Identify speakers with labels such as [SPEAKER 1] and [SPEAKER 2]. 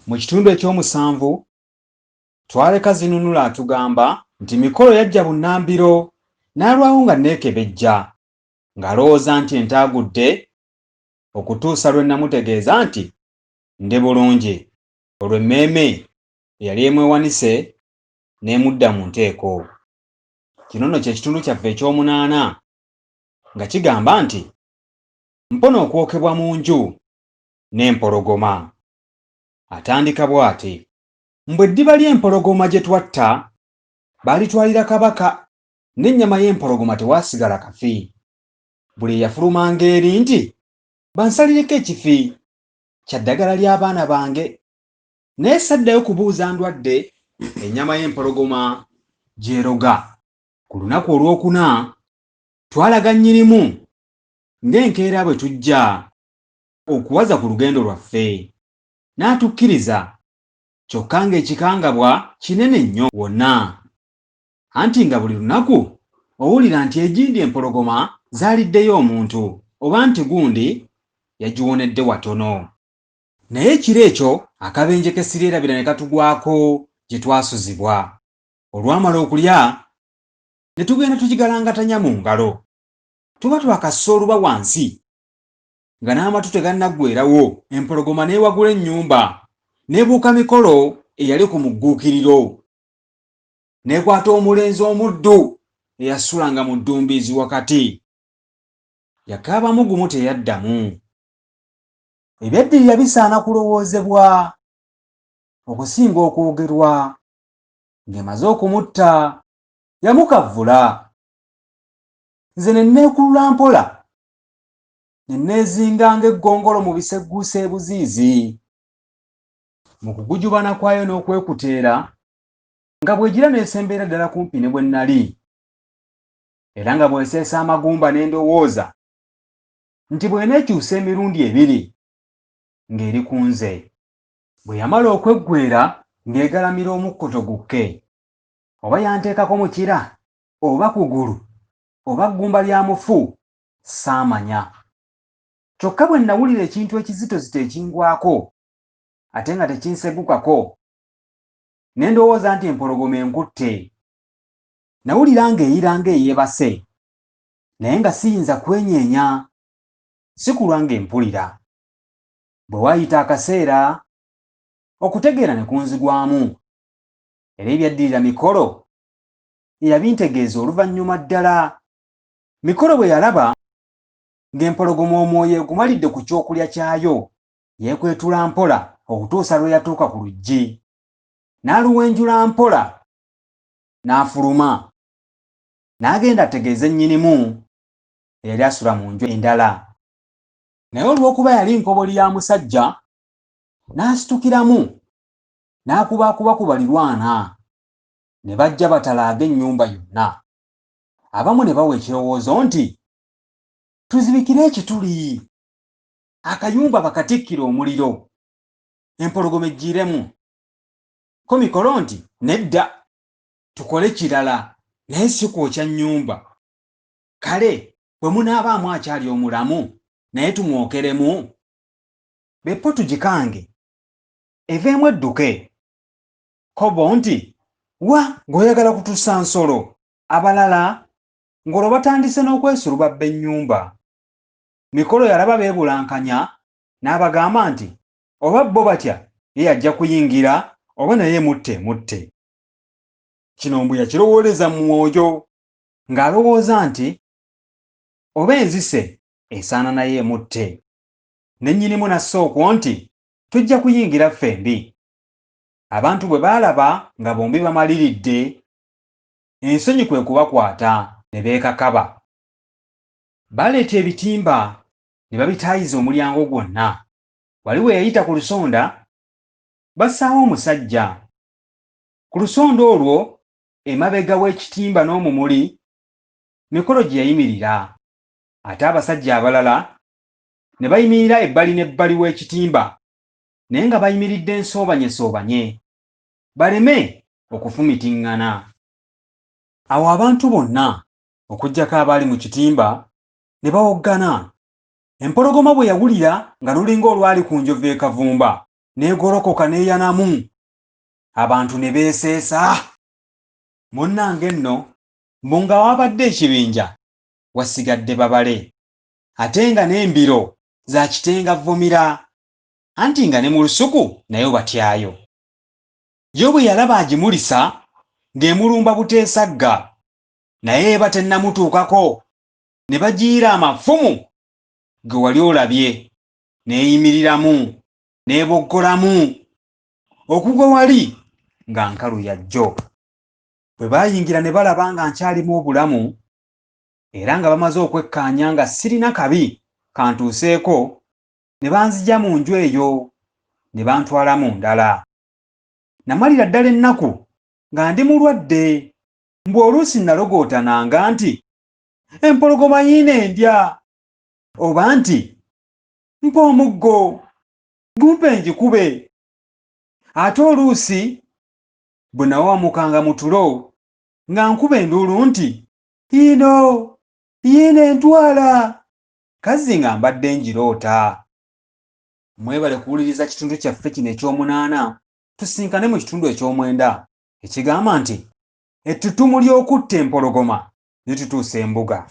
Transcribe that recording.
[SPEAKER 1] Mu kitundu ekyomusanvu twaleka Zinunula atugamba nti Mikolo yajja bunnambiro n'alwawo nga neekebejja ng'alowooza nti entaagudde okutuusa lwe namutegeeza nti ndi bulungi. Olwo emmeeme eyali emwewanise n'emudda mu nteeko. Kino nno kye kitundu kyaffe ekyomunaana nga kigamba nti mpona okwokebwa mu nju n'empologoma. Atandika bw'ati: mbwe eddiba ly'empologoma gye twatta baalitwalira kabaka, n'ennyama y'empologoma tewaasigala kafi. Buli eyafulumanga eri nti bansalireko ekifi kya ddagala ly'abaana bange, naye saddayo kubuuza ndwadde ennyama y'empologoma gy'eroga. Ku lunaku olwokuna twalaga nnyinimu ng'enkeera bwe tujja okuwaza ku lugendo lwaffe, n'atukkiriza, kyokka ng'ekikangabwa kinene nnyo wonna, anti nga buli lunaku owulira nti egindi empologoma zaaliddeyo omuntu oba nti gundi yagiwonedde watono. Naye ekiro ekyo akabenje k'essiryeerabira ne katugwako gye twasuzibwa. Olwamala okulya ne tugenda tugigalangatanya mu ngalo. Tuba twakassa oluba wansi nga n'amatu tegannaggweerawo, empologoma n'ewagula ennyumba n'ebuuka Mikolo eyali ku mugguukiriro, n'ekwata omulenzi omuddu eyasulanga mu ddumbiizi wakati. Yakaabamu gumu teyaddamu. Ebyaddirira bisaana kulowoozebwa okusinga okwogerwa. Ng'emaze okumutta yamukavvula. Nze ne neekulula mpola ne neezinganga eggongolo mu bisegguusa ebuziizi. Mu kugujubana kwayo n'okwekuteera nga bw'egira n'esembeera ddala kumpi ne bwe nnali, era nga bw'eseesa amagumba ne ndowooza nti bw'eneekyusa emirundi ebiri ng'eri ku nze. Bwe yamala okweggwera ng'egalamira omukkoto gukke, oba yanteekako mukira oba kugulu oba ggumba lya mufu saamanya. Kyokka bwe nawulira ekintu ekizitozito ekingwako ate nga tekinsegukako, ne ndowooza nti empologoma enkutte. Nawulira ng'eyira ng'eyeebase, naye nga siyinza kwenyeenya, si kulwa ng'empulira. Bwe waayita akaseera okutegeera ne kunzigwamu, era ebyaddirira Mikolo yabintegeeza oluvannyuma ddala. Mikolo bwe yalaba ng'empologoma omwoyo egumalidde ku kyokulya kyayo, yeekwetula mpola okutuusa lwe yatuuka ku luggi, n'aluwenjula mpola n'afuluma, n'agenda ategeeze nnyinimu eyali asula mu nju endala. Naye olw'okuba yali nkoboli ya musajja, n'asitukiramu n'akubaakuba ku balirwana, ne bajja batalaaga ennyumba yonna. Abamu ne bawa ekirowoozo nti tuzibikire ekituli, akayumba bakatikkire omuliro, empologoma ejjiiremu. Ko Mikolo nti nedda, tukole kirala, naye si kwokya nnyumba. Kale bwe munaabaamu akyali omulamu naye tumwokeremu, beppo tugikange eveemu edduke. Kobo nti wa ng'oyagala kutussa nsolo. Abalala ng'olwo batandise n'okwesulubabba ennyumba. Mikolo yalaba beebulankanya n'abagamba nti oba bo batya ye yajja kuyingira oba naye mutte. Kino mbu yakirowooleza mu mwoyo ng'alowooza nti oba enzise esaana naye emutte. Ne nnyinimu nasse okwo nti tujja kuyingira ffembi. Abantu bwe baalaba nga bombi bamaliridde, ensonyi kwe kubakwata ne beekakaba. Baleeta ebitimba ne babitaayiza omulyango gwonna. Wali we yayita ku lusonda bassaawo omusajja. Ku lusonda olwo emabega w'ekitimba n'omumuli Mikolo gye yayimirira, ate abasajja abalala ne bayimirira ebbali n'ebbali w'ekitimba, naye nga bayimiridde ensoobanyesoobanye baleme okufumitiŋŋana. Awo abantu bonna okuggyako abaali mu kitimba ne bawoggana. Empologoma bwe yawulira nga lulinga olwali ku njovu ekavumba, n'egolokoka n'eyanamu, abantu ne beeseesa. Munnange nno mbu nga wabadde ekibinja wasigadde babale, ate nga n'embiro za kitenga vvumira, anti nga ne mu lusuku nayo batyayo. Yo bwe yalaba agimulisa ng'emulumba buteesagga, naye eba tennamutuukako, ne bagiira amafumu ge wali olabye, n'eyimiriramu n'eboggolamu okugwa wali nga nkalu ya jjo. Bwe baayingira ne balaba nga nkyalimu obulamu era nga bamaze okwekkaanya nga sirina kabi kantuuseeko, ne banzigya mu nju eyo ne bantwala mu ndala. Namalira ddala ennaku nga ndi mulwadde, mbu oluusi nalogootananga nti empologoma yiino endya, oba nti mpa omuggo gumpe ngikube. Ate oluusi bwe nawamukanga mu tulo nga nkuba enduulu nti yiino entwala, kazzi nga mbadde ngiroota. Mwebale kuwuliriza kitundu kyaffe kino eky'omunaana, tusinkane mu kitundu eky'omwenda ekigamba nti ettutumu ly'okutta empologoma litutuusa embuga.